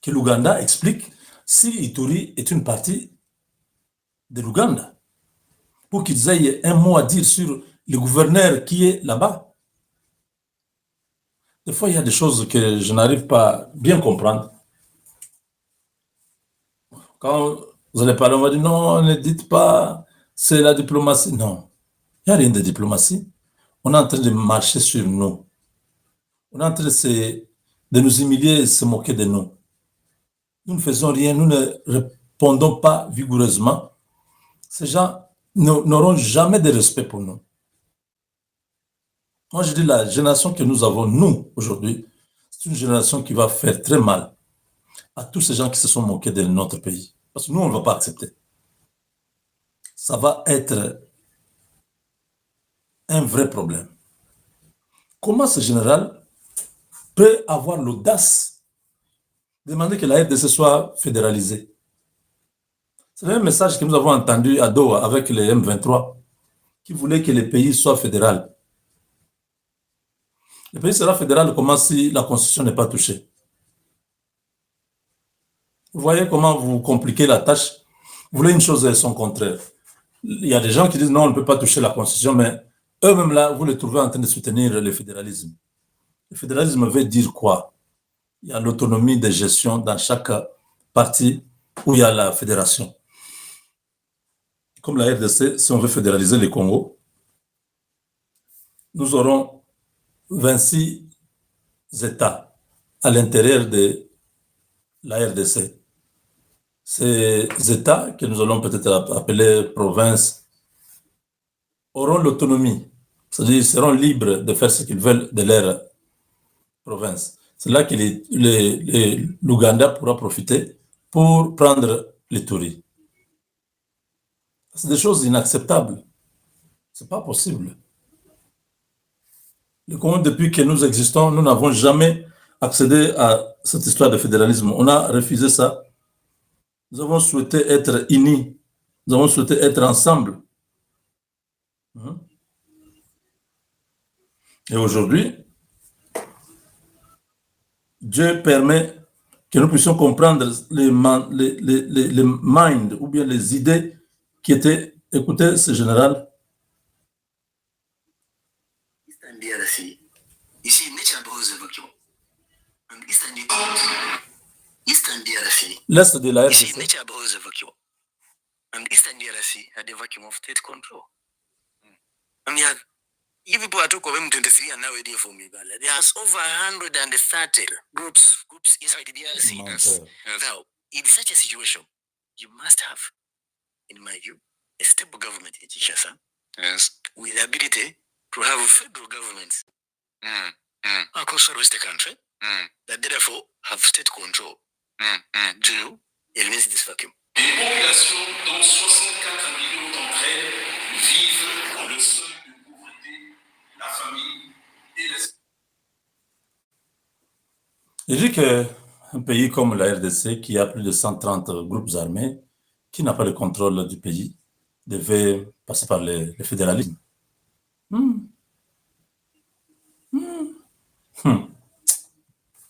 que l'Ouganda explique si Ituri est une partie de l'Ouganda, pour qu'ils aient un mot à dire sur le gouverneur qui est là-bas. Des fois, il y a des choses que je n'arrive pas à bien comprendre. Quand vous allez parler, on va dire non, ne dites pas, c'est la diplomatie. Non, il n'y a rien de diplomatie. On est en train de marcher sur nous. On est en train de nous humilier et se moquer de nous. Nous ne faisons rien, nous ne répondons pas vigoureusement. Ces gens n'auront jamais de respect pour nous. Moi, je dis la génération que nous avons, nous, aujourd'hui, c'est une génération qui va faire très mal à tous ces gens qui se sont moqués de notre pays. Parce que nous, on ne va pas accepter. Ça va être un vrai problème. Comment ce général peut avoir l'audace de demander que la RDC soit fédéralisée? C'est le même message que nous avons entendu à Doha avec les M23, qui voulaient que le pays soit fédéral. Le pays sera fédéral comment si la Constitution n'est pas touchée? Vous voyez comment vous compliquez la tâche? Vous voulez une chose et son contraire. Il y a des gens qui disent non, on ne peut pas toucher la Constitution, mais eux-mêmes là, vous les trouvez en train de soutenir le fédéralisme. Le fédéralisme veut dire quoi? Il y a l'autonomie de gestion dans chaque partie où il y a la fédération. Comme la RDC, si on veut fédéraliser le Congo, nous aurons 26 États à l'intérieur de la RDC. Ces États, que nous allons peut-être appeler provinces, auront l'autonomie, c'est-à-dire ils seront libres de faire ce qu'ils veulent de leur province. C'est là que l'Ouganda pourra profiter pour prendre les touris. C'est des choses inacceptables. Ce n'est pas possible. Le Congo, depuis que nous existons, nous n'avons jamais accédé à cette histoire de fédéralisme. On a refusé ça. Nous avons souhaité être unis. Nous avons souhaité être ensemble. Et aujourd'hui, Dieu permet que nous puissions comprendre les minds ou bien les idées qui étaient, écoutez ce général. L'Est de la RDC. And Eastern DRC had a vacuum of state control. And yeah, if people are talking about 23 and now ready for me, there's over 130 groups inside the DRC. Yes. Now, in such a situation, you must have, in my view, a stable government in Kinshasa. Yes. With the ability to have federal governments across the rest of the country that therefore have state control to eliminate this vacuum. Les populations, dont 64 millions d'entre elles, vivent dans le seuil de pauvreté, la famille et les... Il dit qu'un pays comme la RDC, qui a plus de 130 groupes armés, qui n'a pas le contrôle du pays, devait passer par le fédéralisme. Vous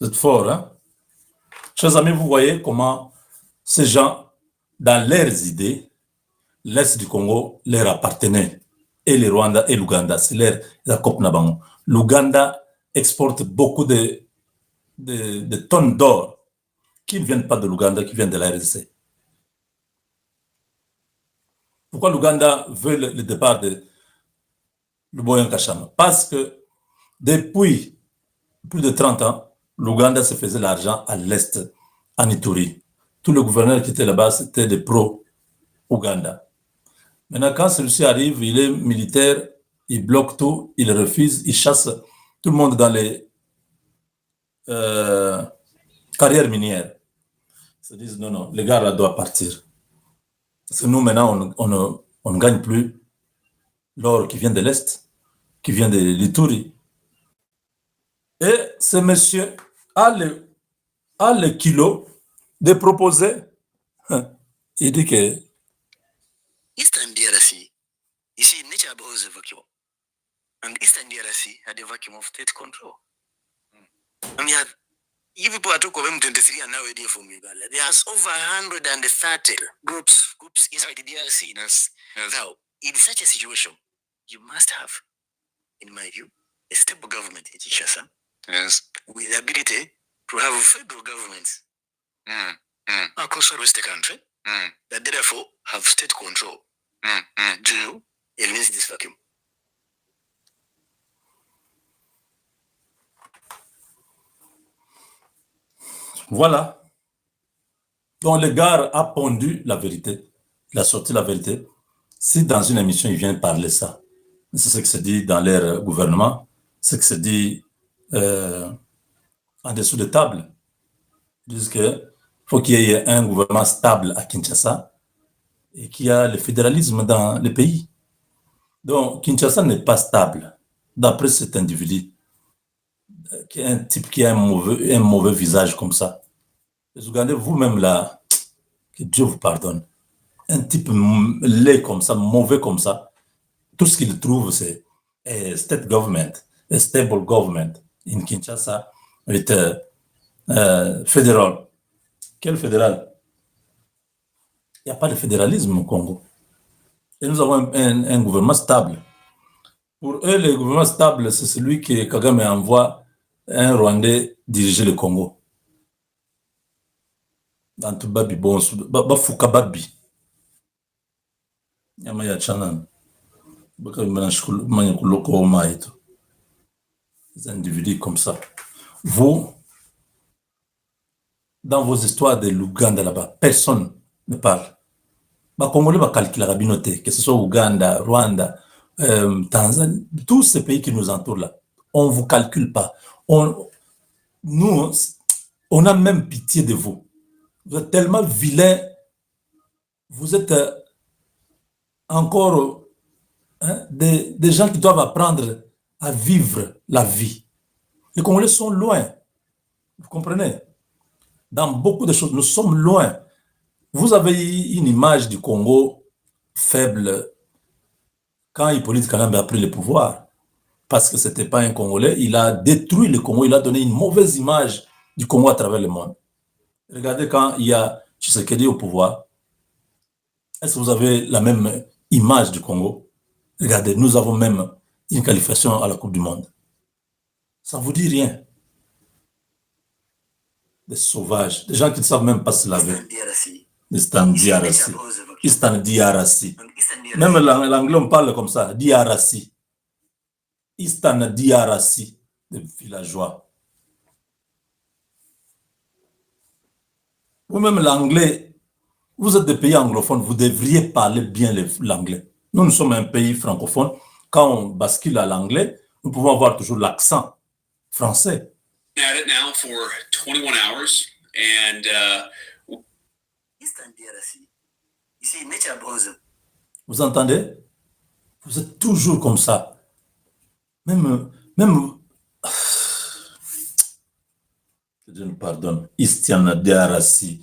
êtes fort, hein? Chers amis, vous voyez comment ces gens, dans leurs idées, l'Est du Congo leur appartenait. Et le Rwanda et l'Ouganda, c'est leur Jacob Nabango. L'Ouganda exporte beaucoup de tonnes d'or qui ne viennent pas de l'Ouganda, qui viennent de la RDC. Pourquoi l'Ouganda veut le départ de Luboya Nkashama? Parce que depuis plus de 30 ans, l'Ouganda se faisait l'argent à l'Est, en Ituri. Tous les gouverneurs qui étaient là-bas, c'était des pro-Ouganda. Maintenant, quand celui-ci arrive, il est militaire, il bloque tout, il refuse, il chasse tout le monde dans les carrières minières. Ils se disent, non, les gars là doivent partir. Parce que nous, maintenant, on ne gagne plus l'or qui vient de l'Est, qui vient de l'Ituri. Et ce monsieur a le kilo de proposer. Il dit que Eastern DRC, ici, nature abhors a vacuum. And Eastern DRC had a vacuum of state control. And yet, You people are talking about 23 and now ADF Umibala. There's over 130 groups inside the DRC. Yes. Now, in such a situation, you must have, in my view, a stable government in Kinshasa. Yes. With the ability to have a federal government across the rest of the country that therefore have state control to eliminate this vacuum. Voilà. Donc le gars a pondu la vérité. Il a sorti la vérité. Si dans une émission, il vient parler ça, c'est ce qui se dit dans leur gouvernement, ce qui se dit en dessous de table. Ils disent qu'il faut qu'il y ait un gouvernement stable à Kinshasa et qu'il y a le fédéralisme dans le pays. Donc Kinshasa n'est pas stable, d'après cet individu, qui est un type qui a un mauvais visage comme ça. Les Ougandais, vous-même là, que Dieu vous pardonne, un type laid comme ça, mauvais comme ça, tout ce qu'il trouve, c'est a state government, a stable government in Kinshasa with fédéral. Quel fédéral? Il n'y a pas de fédéralisme au Congo. Et nous avons un gouvernement stable. Pour eux, le gouvernement stable, c'est celui que Kagame envoie un Rwandais diriger le Congo. Dans tout babi bon, bafuka babi. Yama ya chanan. Baka manya kuloko maito. Des individus comme ça. Vous, dans vos histoires de l'Ouganda là-bas, personne ne parle. Les Congolais va calculer la binote, que ce soit Ouganda, Rwanda, Tanzanie, tous ces pays qui nous entourent là. On ne vous calcule pas. Nous, on a même pitié de vous. Vous êtes tellement vilain, vous êtes encore des gens qui doivent apprendre à vivre la vie. Les Congolais sont loin, vous comprenez? Dans beaucoup de choses, nous sommes loin. Vous avez une image du Congo faible quand Hippolyte Kalamba a pris le pouvoir, parce que ce n'était pas un Congolais, il a détruit le Congo, il a donné une mauvaise image du Congo à travers le monde. Regardez quand il y a Tshisekedi au pouvoir. Est-ce que vous avez la même image du Congo? Regardez, nous avons même une qualification à la Coupe du Monde. Ça ne vous dit rien. Des sauvages, des gens qui ne savent même pas se laver. Istan DRC. Istan DRC. Même l'anglais, on parle comme ça, DRC. Istan DRC, des villageois. Vous-même l'anglais, vous êtes des pays anglophones, vous devriez parler bien l'anglais. Nous sommes un pays francophone. Quand on bascule à l'anglais, nous pouvons avoir toujours l'accent français. At it now for 21 hours and vous entendez? Vous êtes toujours comme ça. Même Dieu nous pardonne. Istan DRC.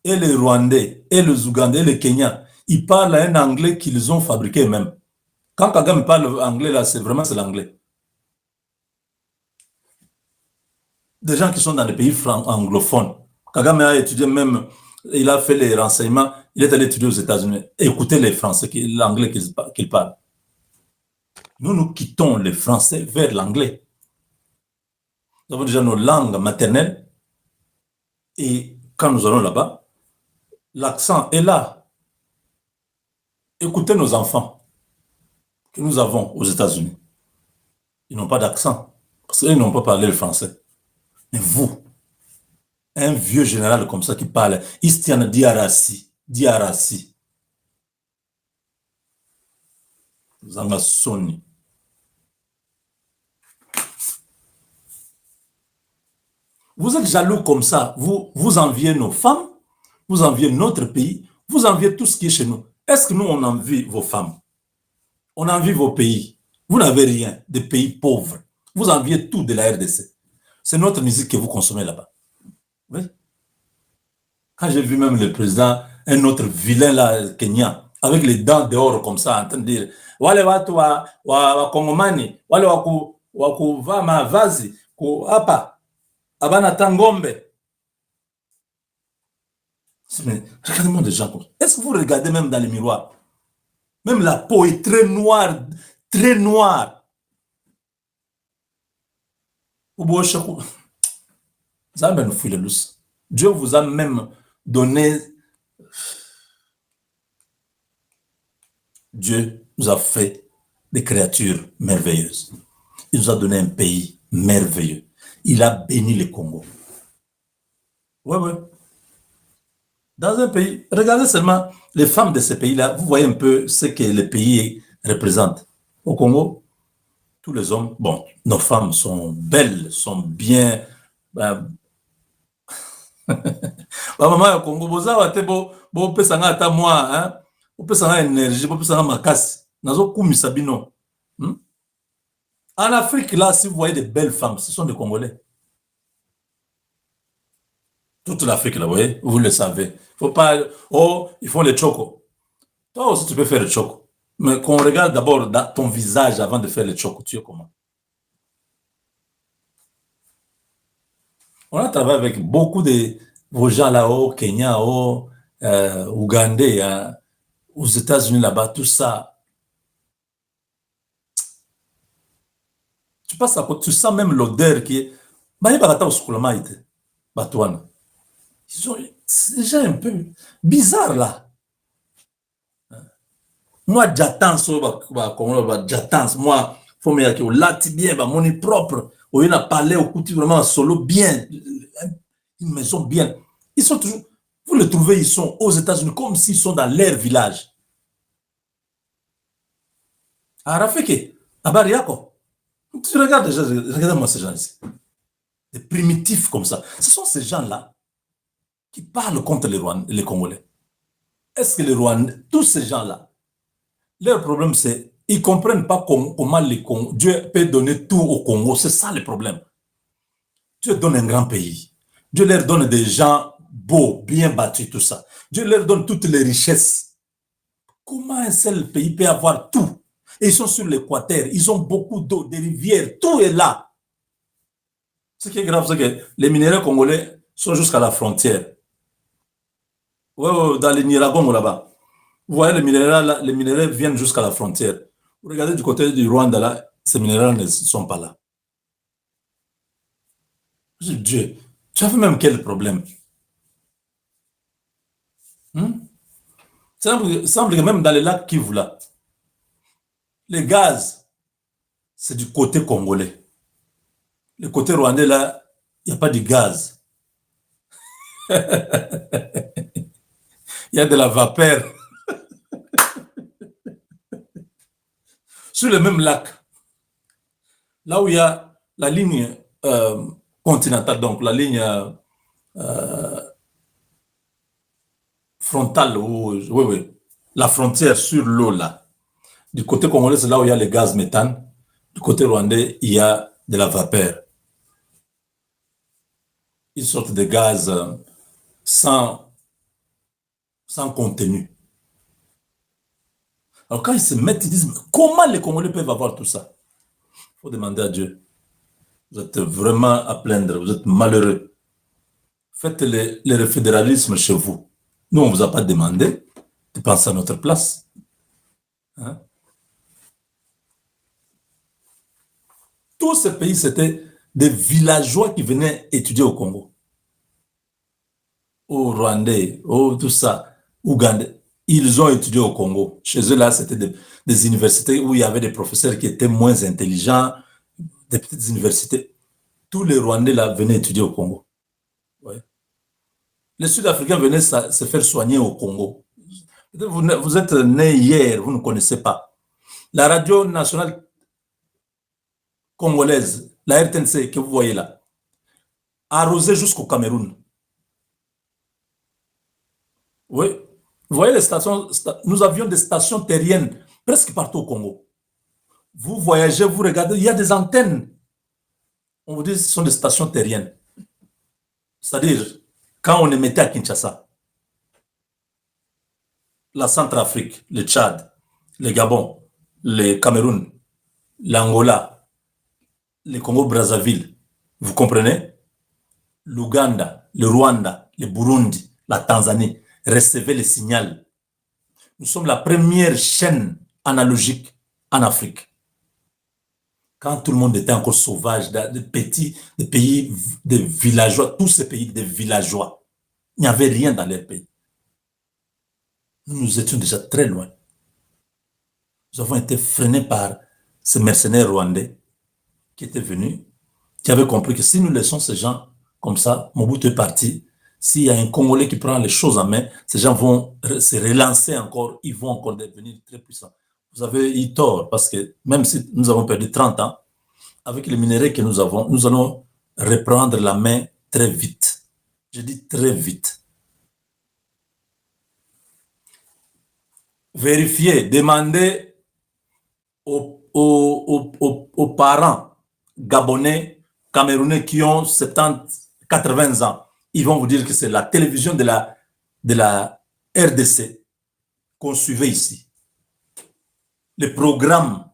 Et les Rwandais, et les Ougandais, et les Kenyans, ils parlent un anglais qu'ils ont fabriqué eux-mêmes. Quand Kagame parle anglais, là, c'est l'anglais. Des gens qui sont dans les pays anglophones. Kagame a étudié même, il a fait les renseignements, il est allé étudier aux États-Unis. Écoutez les Français, l'anglais qu'ils parlent. Nous quittons les Français vers l'anglais. Nous avons déjà nos langues maternelles et quand nous allons là-bas, l'accent est là. Écoutez nos enfants que nous avons aux États-Unis. Ils n'ont pas d'accent parce qu'ils n'ont pas parlé le français. Mais vous, un vieux général comme ça qui parle, Istiana Diarassi, Zanga Soni. Vous êtes jaloux comme ça, vous enviez nos femmes, vous enviez notre pays, vous enviez tout ce qui est chez nous. Est-ce que nous, on envie vos femmes? On envie vos pays. Vous n'avez rien, des pays pauvres. Vous enviez tout de la RDC. C'est notre musique que vous consommez là-bas. Oui. Quand j'ai vu même le président, un autre vilain là, Kenyan, avec les dents dehors comme ça, en train de dire, wale watu wa Kongomani, wale waku va mavazi, ko apa abana tangombe. Mais regardez-moi des gens comme ça. Est-ce que vous regardez même dans les miroirs? Même la peau est très noire, très noire. Dieu vous a même donné. Dieu nous a fait des créatures merveilleuses. Il nous a donné un pays merveilleux. Il a béni le Congo. Oui, oui. Dans un pays, regardez seulement les femmes de ces pays-là, vous voyez un peu ce que le pays représente. Au Congo, tous les hommes, bon, nos femmes sont belles, sont bien. Maman au Congo, vous avez beau pesanga ata moi, hein, vous pesanga énergie, vous pesanga makasi, nazo kumisa bino. En Afrique, là, si vous voyez des belles femmes, ce sont des Congolais. Toute l'Afrique, là, vous voyez, vous le savez. Faut pas, oh, ils font les chocos. Toi aussi, tu peux faire les chocos. Mais qu'on regarde d'abord ton visage avant de faire les chocos, tu es comment? On a travaillé avec beaucoup de vos gens là-haut, Kenya, Ougandais, hein, aux États-Unis là-bas, tout ça. Tu passes à côté, tu sens même l'odeur qui est. C'est déjà un peu bizarre là. Moi, j'attends, moi, faut me dire que lati bien, mon est propre. On a parlé au coutu vraiment solo bien, une maison bien. Ils sont toujours, vous les trouvez, ils sont aux États-Unis comme s'ils sont dans leur village. À Rafiki, à Bariako, tu regardes déjà, regardez-moi ces gens ici. Des primitifs comme ça. Ce sont ces gens-là qui parlent contre les Congolais. Est-ce que les Rwandais, tous ces gens-là, leur problème c'est ils ne comprennent pas comment Dieu peut donner tout au Congo. C'est ça le problème. Dieu donne un grand pays. Dieu leur donne des gens beaux, bien bâtis, tout ça. Dieu leur donne toutes les richesses. Comment un seul pays peut avoir tout? Et ils sont sur l'équateur, ils ont beaucoup d'eau, des rivières, tout est là. Ce qui est grave, c'est que les minéraux congolais sont jusqu'à la frontière. Ouais, dans les Niragongo là-bas. Vous voyez, les minéraux viennent jusqu'à la frontière. Vous regardez du côté du Rwanda, là, ces minéraux ne sont pas là. Dieu, tu as fait même quel problème? Semble que même dans les lacs Kivu, là, les gaz, c'est du côté congolais. Le côté rwandais, là, il n'y a pas de gaz. Il y a de la vapeur. Sur le même lac, là où il y a la ligne continentale, donc la ligne frontale, oui, la frontière sur l'eau là. Du côté congolais, c'est là où il y a le gaz méthane. Du côté rwandais, il y a de la vapeur. Une sorte de gaz sans contenu. Alors quand ils se mettent, ils disent, comment les Congolais peuvent avoir tout ça? Il faut demander à Dieu. Vous êtes vraiment à plaindre, vous êtes malheureux. Faites le fédéralisme chez vous. Nous, on ne vous a pas demandé de penser à notre place. Hein? Tous ces pays, c'était des villageois qui venaient étudier au Congo. Au Rwandais, tout ça, Ougandais. Ils ont étudié au Congo. Chez eux, là, c'était des universités où il y avait des professeurs qui étaient moins intelligents, des petites universités. Tous les Rwandais, là, venaient étudier au Congo. Ouais. Les Sud-Africains venaient se faire soigner au Congo. Vous êtes né hier, vous ne connaissez pas. La radio nationale congolaise, la RTNC que vous voyez là, arrosée jusqu'au Cameroun. Oui. Vous voyez les stations, nous avions des stations terriennes presque partout au Congo. Vous voyagez, vous regardez, il y a des antennes. On vous dit que ce sont des stations terriennes. C'est-à-dire, quand on émettait à Kinshasa, la Centrafrique, le Tchad, le Gabon, le Cameroun, l'Angola, le Congo-Brazzaville, Vous comprenez? L'Ouganda, le Rwanda, le Burundi, la Tanzanie recevaient le signal. Nous sommes la première chaîne analogique en Afrique. Quand tout le monde était encore sauvage, des pays, des villageois, tous ces pays des villageois, il n'y avait rien dans leur pays. Nous étions déjà très loin. Nous avons été freinés par ces mercenaires rwandais qui étaient venus, qui avaient compris que si nous laissons ces gens comme ça, Mobutu est parti, s'il y a un Congolais qui prend les choses en main, ces gens vont se relancer encore, ils vont encore devenir très puissants. Vous avez eu tort, parce que même si nous avons perdu 30 ans, avec les minéraux que nous avons, nous allons reprendre la main très vite. Je dis très vite. Vérifiez, demandez aux parents gabonais, camerounais qui ont 70, 80 ans. Ils vont vous dire que c'est la télévision de la RDC qu'on suivait ici. Les programmes,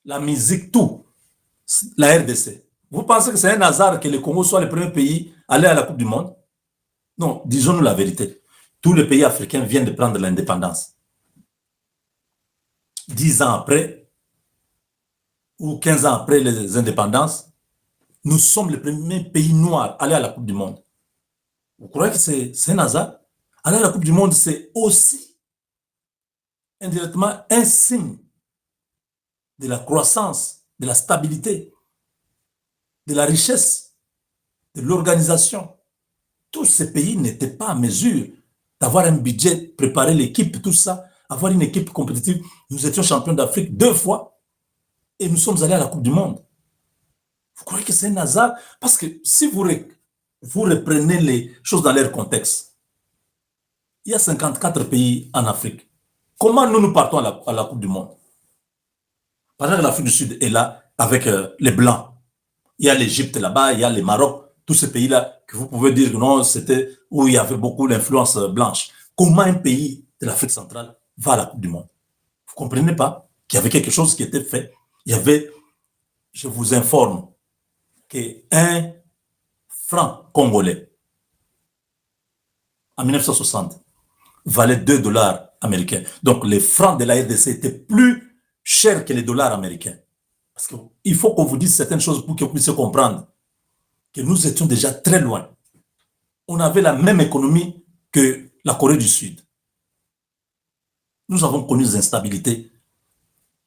la musique, tout, la RDC. Vous pensez que c'est un hasard que le Congo soit le premier pays à aller à la Coupe du Monde? Non, disons-nous la vérité. Tous les pays africains viennent de prendre l'indépendance. 10 ans après, ou 15 ans après les indépendances, nous sommes le premier pays noir à aller à la Coupe du Monde. Vous croyez que c'est un hasard? Aller à la Coupe du Monde, c'est aussi indirectement un signe de la croissance, de la stabilité, de la richesse, de l'organisation. Tous ces pays n'étaient pas à mesure d'avoir un budget, préparer l'équipe, tout ça, avoir une équipe compétitive. Nous étions champions d'Afrique 2 fois et nous sommes allés à la Coupe du Monde. Vous croyez que c'est un hasard? Parce que si vous reprenez les choses dans leur contexte, il y a 54 pays en Afrique. Comment nous partons à la Coupe du Monde? Par exemple, l'Afrique du Sud est là avec les Blancs. Il y a l'Égypte là-bas, il y a le Maroc, tous ces pays-là que vous pouvez dire que non, c'était où il y avait beaucoup d'influence blanche. Comment un pays de l'Afrique centrale va à la Coupe du Monde? Vous ne comprenez pas qu'il y avait quelque chose qui était fait. Il y avait, je vous informe, qu'un franc congolais en 1960 valait 2 dollars américains. Donc les francs de la RDC étaient plus chers que les dollars américains. Parce qu'il faut qu'on vous dise certaines choses pour que vous puissiez comprendre que nous étions déjà très loin. On avait la même économie que la Corée du Sud. Nous avons connu des instabilités,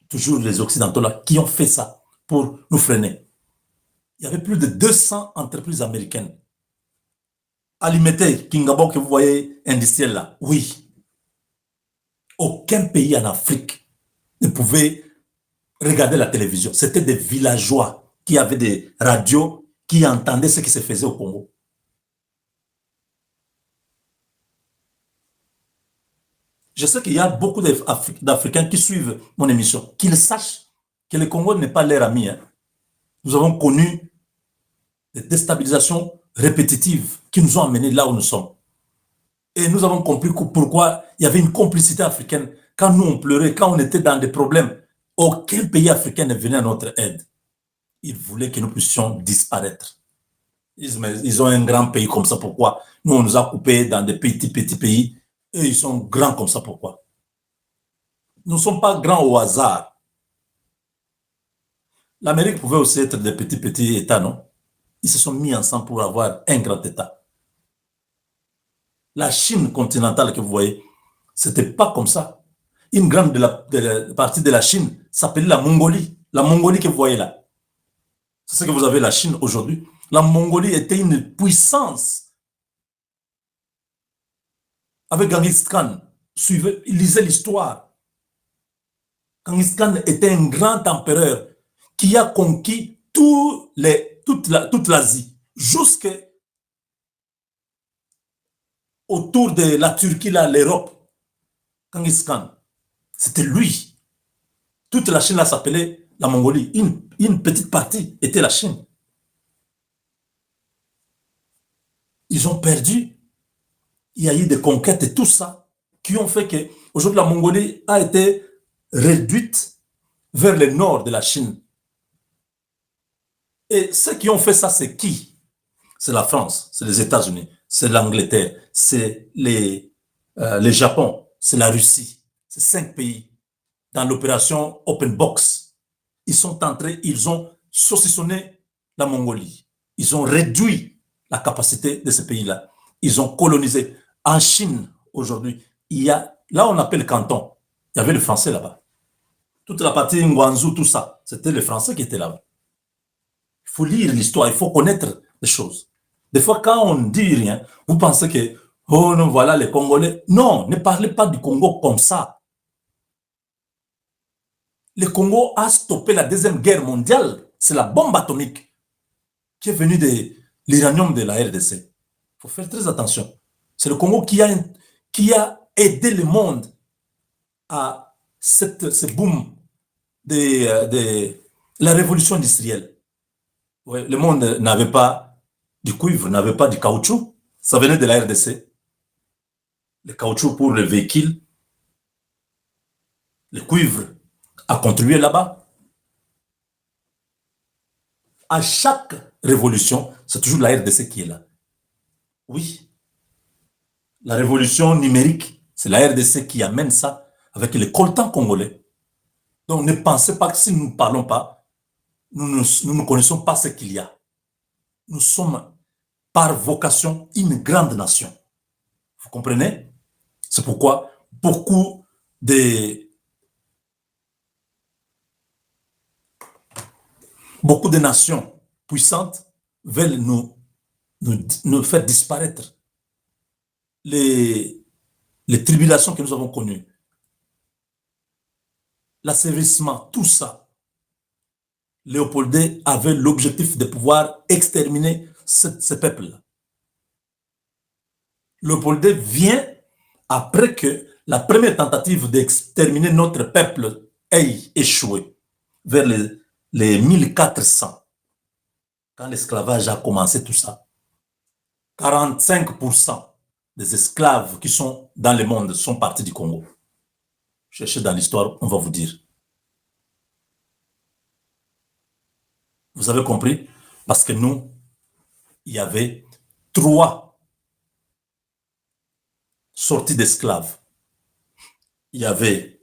toujours les Occidentaux là, qui ont fait ça pour nous freiner. Il y avait plus de 200 entreprises américaines. Alimete, Kingabo, que vous voyez, industriel là, oui. Aucun pays en Afrique ne pouvait regarder la télévision. C'était des villageois qui avaient des radios, qui entendaient ce qui se faisait au Congo. Je sais qu'il y a beaucoup d'Africains qui suivent mon émission, qu'ils sachent que le Congo n'est pas leur ami. Hein. Nous avons connu des déstabilisations répétitives qui nous ont amenés là où nous sommes. Et nous avons compris pourquoi il y avait une complicité africaine. Quand nous on pleurait, quand on était dans des problèmes, aucun pays africain ne venait à notre aide. Ils voulaient que nous puissions disparaître. Ils ont un grand pays comme ça, pourquoi? Nous, on nous a coupés dans des petits pays, et ils sont grands comme ça, pourquoi? Nous ne sommes pas grands au hasard. L'Amérique pouvait aussi être des petits États, non? Ils se sont mis ensemble pour avoir un grand État. La Chine continentale que vous voyez, ce n'était pas comme ça. Une grande partie de la Chine s'appelait la Mongolie. La Mongolie que vous voyez là. C'est ce que vous avez la Chine aujourd'hui. La Mongolie était une puissance. Avec Genghis Khan, lisez l'histoire. Genghis Khan était un grand empereur qui a conquis toute l'Asie, jusqu'à autour de la Turquie, l'Europe. Genghis Khan, c'était lui. Toute la Chine là s'appelait la Mongolie. Une petite partie était la Chine. Ils ont perdu. Il y a eu des conquêtes et tout ça qui ont fait que aujourd'hui la Mongolie a été réduite vers le nord de la Chine. Et ceux qui ont fait ça, c'est qui? C'est la France, c'est les États-Unis, c'est l'Angleterre, c'est les Japon, c'est la Russie. C'est 5 pays dans l'opération Open Box. Ils sont entrés, ils ont saucissonné la Mongolie. Ils ont réduit la capacité de ces pays-là. Ils ont colonisé. En Chine, aujourd'hui, il y a, là on appelle Canton, il y avait le français là-bas. Toute la partie Nguanzhou, tout ça, c'était les Français qui étaient là-bas. Il faut lire l'histoire, il faut connaître les choses. Des fois, quand on ne dit rien, vous pensez que, oh non, voilà les Congolais. Non, ne parlez pas du Congo comme ça. Le Congo a stoppé la Deuxième Guerre mondiale. C'est la bombe atomique qui est venue de l'uranium de la RDC. Il faut faire très attention. C'est le Congo qui a aidé le monde à ce boom de la révolution industrielle. Ouais, le monde n'avait pas du cuivre, n'avait pas du caoutchouc. Ça venait de la RDC. Le caoutchouc pour les véhicules. Le cuivre a contribué là-bas. À chaque révolution, c'est toujours la RDC qui est là. Oui. La révolution numérique, c'est la RDC qui amène ça avec les coltans congolais. Donc ne pensez pas que si nous ne parlons pas, nous ne connaissons pas ce qu'il y a. Nous sommes par vocation une grande nation. Vous comprenez? C'est pourquoi beaucoup de nations puissantes veulent nous faire disparaître. Les tribulations que nous avons connues, l'asservissement, tout ça, Léopold II avait l'objectif de pouvoir exterminer ce peuple-là. Léopold II vient après que la première tentative d'exterminer notre peuple ait échoué, vers les 1400, quand l'esclavage a commencé, tout ça. 45% des esclaves qui sont dans le monde sont partis du Congo. Cherchez dans l'histoire, on va vous dire. Vous avez compris? Parce que nous, il y avait 3 sorties d'esclaves. Il y avait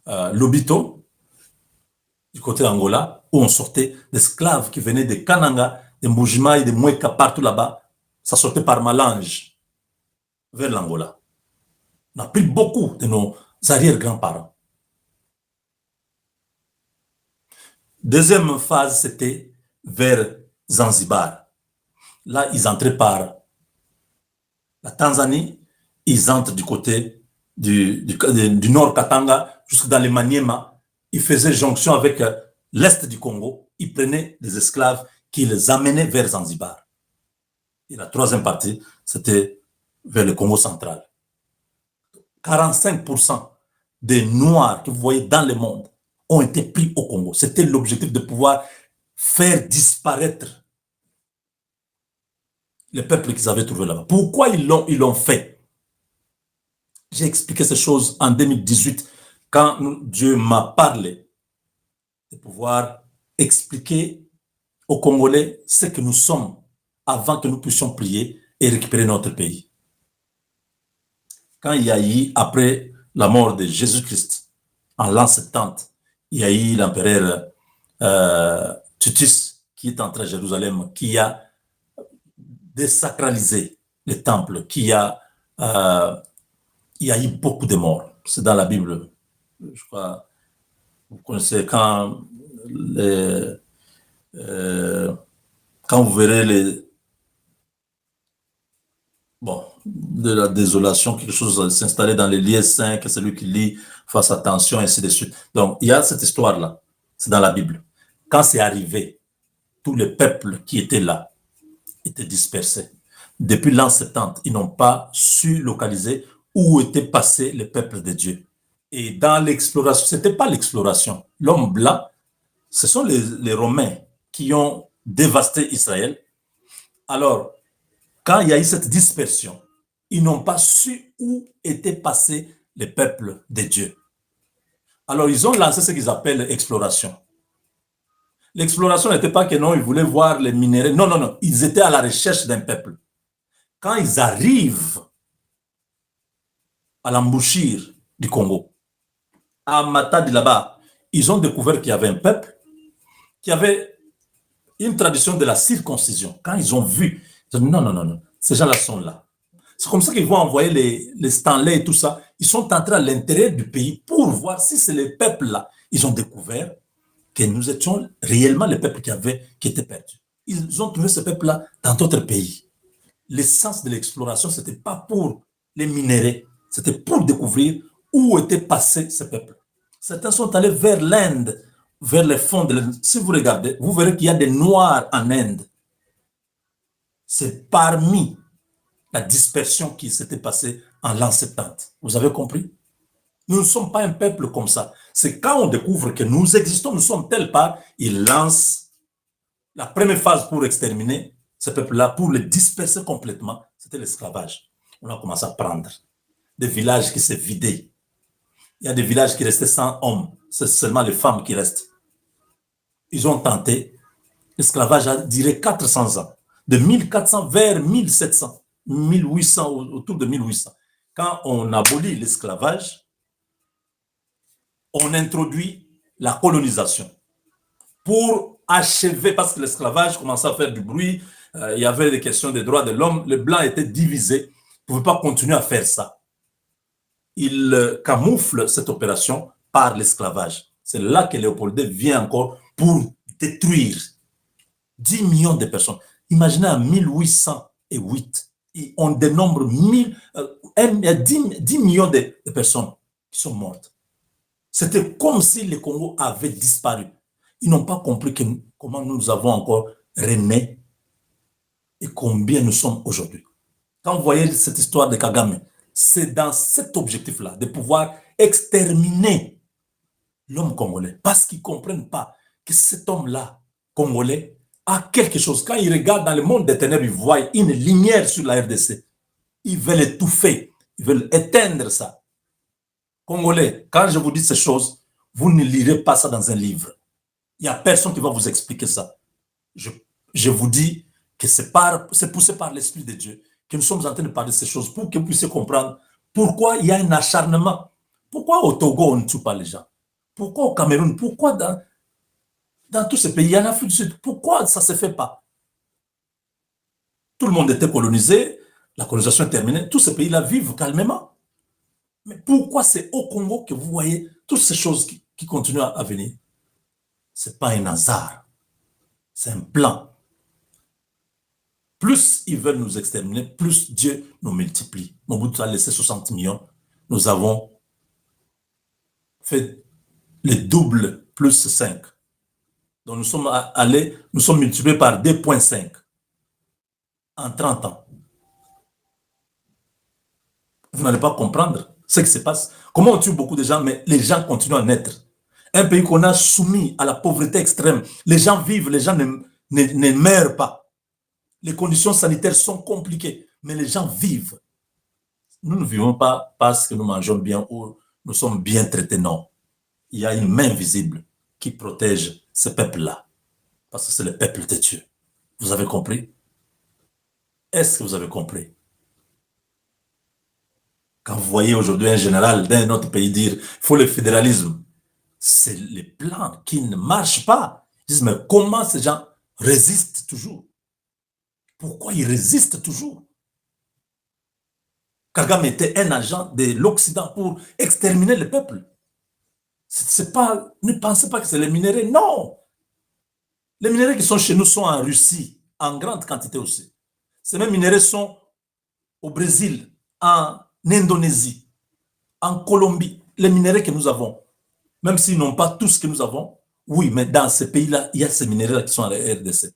Lobito, du côté d'Angola, où on sortait d'esclaves qui venaient de Kananga, de Mbujima et de Mweka, partout là-bas. Ça sortait par Malange vers l'Angola. On a pris beaucoup de nos arrière-grands-parents. Deuxième phase, c'était vers Zanzibar. Là, ils entraient par la Tanzanie, ils entrent du côté du nord Katanga jusque dans les Maniema. Ils faisaient jonction avec l'est du Congo. Ils prenaient des esclaves qui les amenaient vers Zanzibar. Et la troisième partie, c'était vers le Congo central. 45% des Noirs que vous voyez dans le monde ont été pris au Congo. C'était l'objectif de pouvoir faire disparaître les peuples qu'ils avaient trouvés là-bas. Pourquoi ils l'ont fait? J'ai expliqué ces choses en 2018 quand Dieu m'a parlé de pouvoir expliquer aux Congolais ce que nous sommes avant que nous puissions prier et récupérer notre pays. Quand il y a eu, après la mort de Jésus-Christ, en l'an 70, il y a eu l'empereur Titus qui est entré à Jérusalem, qui a désacralisé le temple, il y a eu beaucoup de morts. C'est dans la Bible, je crois. Vous connaissez quand vous verrez de la désolation, quelque chose s'installer dans les lieux saints, que celui qui lit fasse attention, et ainsi de suite. Donc, il y a cette histoire-là, c'est dans la Bible. Quand c'est arrivé, tous les peuples qui étaient là étaient dispersés. Depuis l'an 70, ils n'ont pas su localiser où étaient passés les peuples de Dieu. Et dans l'exploration, ce n'était pas l'exploration. L'homme blanc, ce sont les Romains qui ont dévasté Israël. Alors, quand il y a eu cette dispersion, ils n'ont pas su où étaient passés les peuples de Dieu. Alors, ils ont lancé ce qu'ils appellent exploration. L'exploration n'était pas que non, ils voulaient voir les minéraux. Non, non, non. Ils étaient à la recherche d'un peuple. Quand ils arrivent à l'embouchure du Congo, à Matadi là-bas, ils ont découvert qu'il y avait un peuple qui avait une tradition de la circoncision. Quand ils ont vu, ils ont dit non, non, non, non, ces gens-là sont là. C'est comme ça qu'ils vont envoyer les Stanley et tout ça. Ils sont entrés à l'intérieur du pays pour voir si c'est les peuples-là. Ils ont découvert que nous étions réellement les peuples qui étaient perdus. Ils ont trouvé ce peuple-là dans d'autres pays. L'essence de l'exploration, ce n'était pas pour les minéraux, c'était pour découvrir où était passé ce peuple. Certains sont allés vers l'Inde, vers les fonds de l'Inde. Si vous regardez, vous verrez qu'il y a des Noirs en Inde. C'est parmi la dispersion qui s'était passée en l'an 70. Vous avez compris? Nous ne sommes pas un peuple comme ça. C'est quand on découvre que nous existons, nous sommes telle part, ils lancent la première phase pour exterminer ce peuple-là, pour le disperser complètement. C'était l'esclavage. On a commencé à prendre des villages qui s'est vidés. Il y a des villages qui restaient sans hommes. C'est seulement les femmes qui restent. Ils ont tenté. L'esclavage a duré 400 ans. De 1400 vers 1700, 1800, autour de 1800. Quand on abolit l'esclavage, on introduit la colonisation pour achever, parce que l'esclavage commençait à faire du bruit, il y avait des questions des droits de l'homme, les Blancs étaient divisés, ils ne pouvaient pas continuer à faire ça. Ils camouflent cette opération par l'esclavage. C'est là que Léopold II vient encore pour détruire 10 millions de personnes. Imaginez en 1808, on dénombre 10 millions de personnes qui sont mortes. C'était comme si le Congo avait disparu. Ils n'ont pas compris comment nous avons encore rené et combien nous sommes aujourd'hui. Quand vous voyez cette histoire de Kagame, c'est dans cet objectif-là, de pouvoir exterminer l'homme congolais, parce qu'ils ne comprennent pas que cet homme-là, congolais, a quelque chose. Quand ils regardent dans le monde des ténèbres, ils voient une lumière sur la RDC. Ils veulent étouffer, ils veulent éteindre ça. Congolais, quand je vous dis ces choses, vous ne lirez pas ça dans un livre. Il n'y a personne qui va vous expliquer ça. Je vous dis que c'est poussé par l'Esprit de Dieu que nous sommes en train de parler de ces choses pour que vous puissiez comprendre pourquoi il y a un acharnement. Pourquoi au Togo, on ne tue pas les gens? Pourquoi au Cameroun? Pourquoi dans tous ces pays, en Afrique du Sud, pourquoi ça ne se fait pas? Tout le monde était colonisé, la colonisation est terminée, tous ces pays-là vivent calmement. Mais pourquoi c'est au Congo que vous voyez toutes ces choses qui continuent à venir? Ce n'est pas un hasard, c'est un plan. Plus ils veulent nous exterminer, plus Dieu nous multiplie. Mobutu a laissé 60 millions. Nous avons fait le double plus 5. Donc nous sommes multipliés par 2,5 en 30 ans. Vous n'allez pas comprendre ce qui se passe. Comment on tue beaucoup de gens, mais les gens continuent à naître. Un pays qu'on a soumis à la pauvreté extrême. Les gens vivent, les gens ne meurent pas. Les conditions sanitaires sont compliquées, mais les gens vivent. Nous ne vivons pas parce que nous mangeons bien ou nous sommes bien traités, non. Il y a une main visible qui protège ce peuple-là, parce que c'est le peuple de Dieu. Vous avez compris? Est-ce que vous avez compris? Quand vous voyez aujourd'hui un général d'un autre pays dire qu'il faut le fédéralisme, c'est les plans qui ne marchent pas. Ils disent, mais comment ces gens résistent toujours? Pourquoi ils résistent toujours? Kagame était un agent de l'Occident pour exterminer le peuple. Ne pensez pas que c'est les minéraux, non. Les minéraux qui sont chez nous sont en Russie, en grande quantité aussi. Ces mêmes minéraux sont au Brésil, en Indonésie, en Colombie. Les minéraux que nous avons, même s'ils n'ont pas tout ce que nous avons, oui, mais dans ces pays-là, il y a ces minéraux qui sont à la RDC.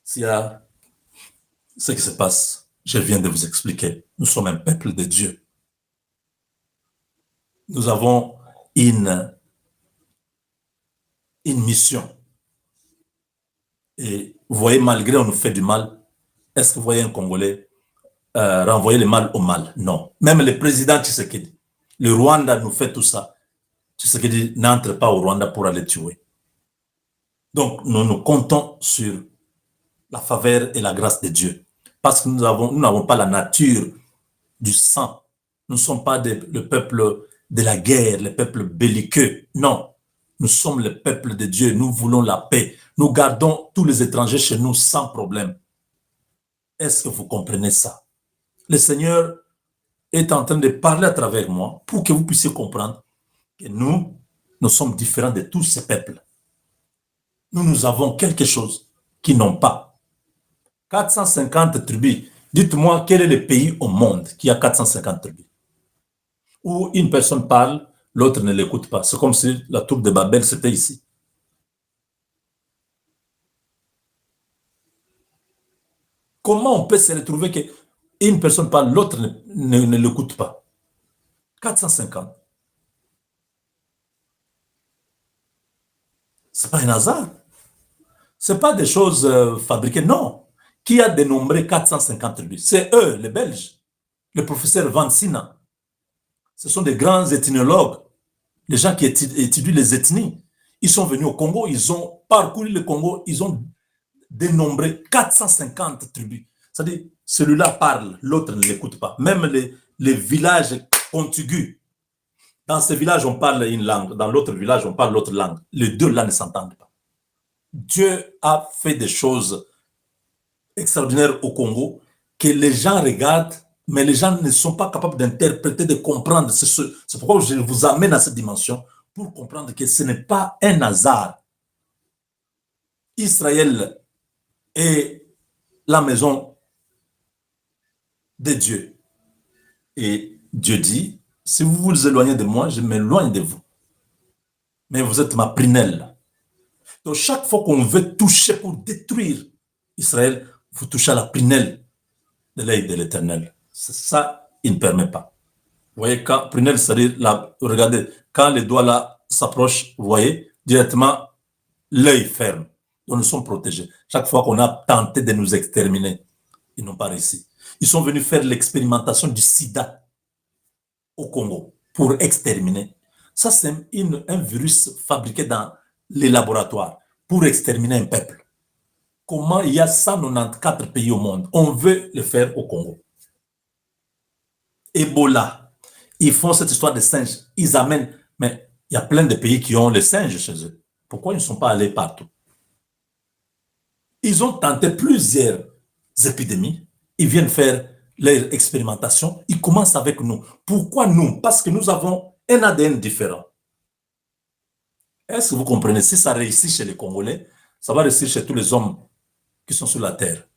S'il y a ce qui se passe, je viens de vous expliquer. Nous sommes un peuple de Dieu. Nous avons une mission. Et vous voyez, malgré on nous fait du mal, est-ce que vous voyez un Congolais renvoyer le mal au mal? Non. Même le président Tshisekedi, le Rwanda nous fait tout ça. Tshisekedi n'entre pas au Rwanda pour aller tuer. Donc, nous comptons sur la faveur et la grâce de Dieu. Parce que nous n'avons pas la nature du sang. Nous ne sommes pas le peuple de la guerre, le peuple belliqueux. Non, nous sommes le peuple de Dieu. Nous voulons la paix. Nous gardons tous les étrangers chez nous sans problème. Est-ce que vous comprenez ça? Le Seigneur est en train de parler à travers moi pour que vous puissiez comprendre que nous sommes différents de tous ces peuples. Nous avons quelque chose qu'ils n'ont pas. 450 tribus. Dites-moi quel est le pays au monde qui a 450 tribus? Où une personne parle, l'autre ne l'écoute pas. C'est comme si la tour de Babel, c'était ici. Comment on peut se retrouver qu'une personne parle, l'autre ne l'écoute pas? 450. Ce n'est pas un hasard. Ce n'est pas des choses fabriquées, non. Qui a dénombré 450 tribus? C'est eux, les Belges. Le professeur Van Sina. Ce sont des grands ethnologues, les gens qui étudient les ethnies. Ils sont venus au Congo, ils ont parcouru le Congo, ils ont dénombré 450 tribus. C'est-à-dire, celui-là parle, l'autre ne l'écoute pas. Même les villages contigus. Dans ces villages, on parle une langue. Dans l'autre village, on parle l'autre langue. Les deux là ne s'entendent pas. Dieu a fait des choses extraordinaires au Congo que les gens regardent, mais les gens ne sont pas capables d'interpréter, de comprendre. C'est pourquoi je vous amène à cette dimension pour comprendre que ce n'est pas un hasard. Israël est la maison de Dieu. Et Dieu dit, si vous vous éloignez de moi, je m'éloigne de vous. Mais vous êtes ma prunelle. Donc chaque fois qu'on veut toucher pour détruire Israël, vous touchez à la prunelle de l'œil de l'Éternel. Ça, il ne permet pas. Vous voyez, quand prunelle, c'est-à-dire, regardez, quand les doigts là s'approchent, vous voyez, directement, l'œil ferme. Donc nous sommes protégés. Chaque fois qu'on a tenté de nous exterminer, ils n'ont pas réussi. Ils sont venus faire l'expérimentation du sida au Congo pour exterminer. Ça, c'est un virus fabriqué dans les laboratoires pour exterminer un peuple. Comment il y a 194 pays au monde? On veut le faire au Congo. Ebola, ils font cette histoire de singes. Ils amènent, mais il y a plein de pays qui ont les singes chez eux. Pourquoi ils ne sont pas allés partout? Ils ont tenté plusieurs épidémies. Ils viennent faire leur expérimentation. Ils commencent avec nous. Pourquoi nous? Parce que nous avons un ADN différent. Est-ce que vous comprenez? Si ça réussit chez les Congolais, ça va réussir chez tous les hommes qui sont sur la terre.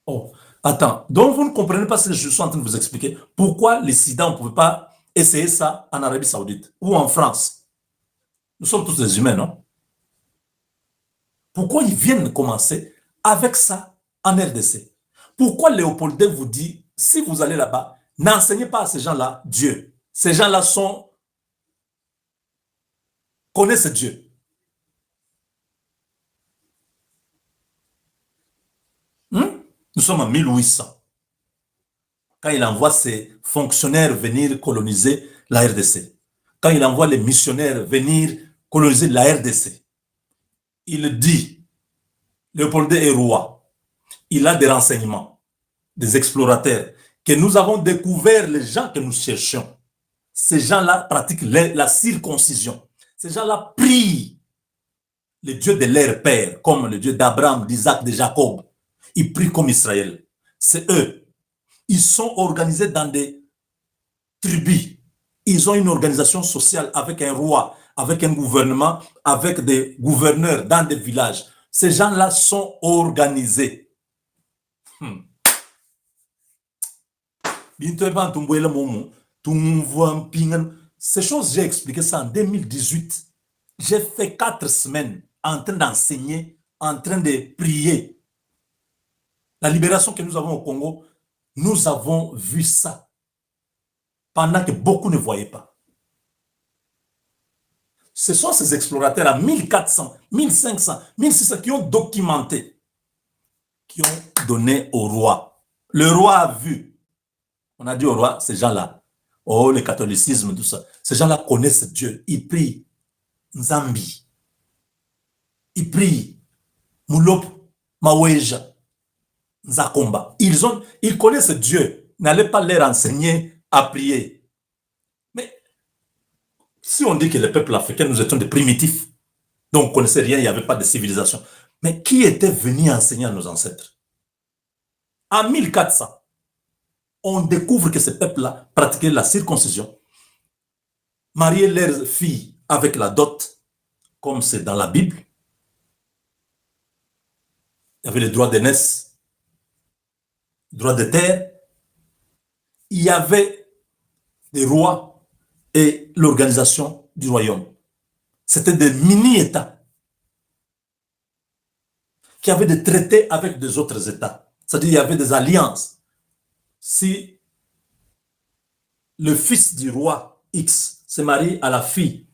Oh, attends. Donc, vous ne comprenez pas ce que je suis en train de vous expliquer. Pourquoi les sida, on ne pouvait pas essayer ça en Arabie Saoudite ou en France? Nous sommes tous des humains, non? Pourquoi ils viennent commencer avec ça en RDC? Pourquoi Léopold II vous dit, si vous allez là-bas, n'enseignez pas à ces gens-là Dieu. Ces gens-là connaissent Dieu. Nous sommes en 1800. Quand il envoie ses fonctionnaires venir coloniser la RDC, quand il envoie les missionnaires venir coloniser la RDC, il dit, Léopold II est roi, il a des renseignements, des explorateurs, que nous avons découvert les gens que nous cherchions. Ces gens-là pratiquent la circoncision. Ces gens-là prient le Dieu de leur père, comme le Dieu d'Abraham, d'Isaac, de Jacob. Ils prient comme Israël. C'est eux. Ils sont organisés dans des tribus. Ils ont une organisation sociale avec un roi, avec un gouvernement, avec des gouverneurs dans des villages. Ces gens-là sont organisés. Ces choses, j'ai expliqué ça en 2018. J'ai fait 4 semaines en train d'enseigner, en train de prier. La libération que nous avons au Congo, nous avons vu ça pendant que beaucoup ne voyaient pas. Ce sont ces explorateurs à 1400, 1500, 1600 qui ont documenté, qui ont donné au roi. Le roi a vu. On a dit au roi, ces gens-là, oh, le catholicisme, tout ça, ces gens-là connaissent Dieu. Ils prient Nzambi. ils prient. Moulop, Maweja, Nzakomba. Ils connaissent Dieu. N'allez pas leur enseigner à prier. Mais si on dit que les peuples africains, nous étions des primitifs, donc on ne connaissait rien, il n'y avait pas de civilisation. Mais qui était venu enseigner à nos ancêtres? En 1400, on découvre que ces peuples-là pratiquaient la circoncision, mariaient leurs filles avec la dot, comme c'est dans la Bible. Il y avait le droit d'aînesse, le droit de terre. Il y avait des rois et l'organisation du royaume. C'était des mini-États qui avaient des traités avec des autres États. C'est-à-dire qu'il y avait des alliances. Si le fils du roi X se marie à la fille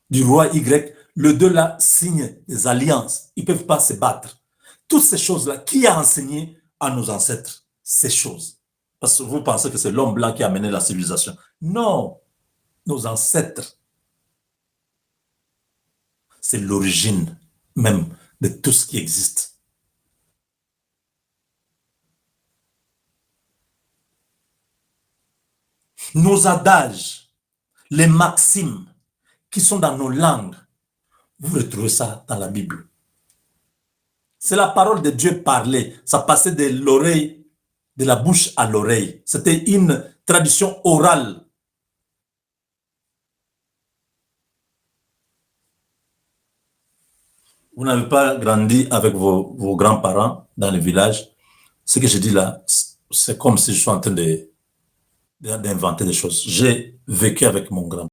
du roi Y, les deux là signent des alliances. Ils ne peuvent pas se battre. Toutes ces choses-là, qui a enseigné à nos ancêtres ces choses? Parce que vous pensez que c'est l'homme blanc qui a amené la civilisation. Non, nos ancêtres. C'est l'origine même de tout ce qui existe. Nos adages, les maximes qui sont dans nos langues, vous retrouvez ça dans la Bible. C'est la parole de Dieu parlée. Ça passait de l'oreille, de la bouche à l'oreille. C'était une tradition orale. Vous n'avez pas grandi avec vos grands-parents dans le village. Ce que je dis là, c'est comme si je suis en train d'inventer des choses. J'ai vécu avec mon grand-père.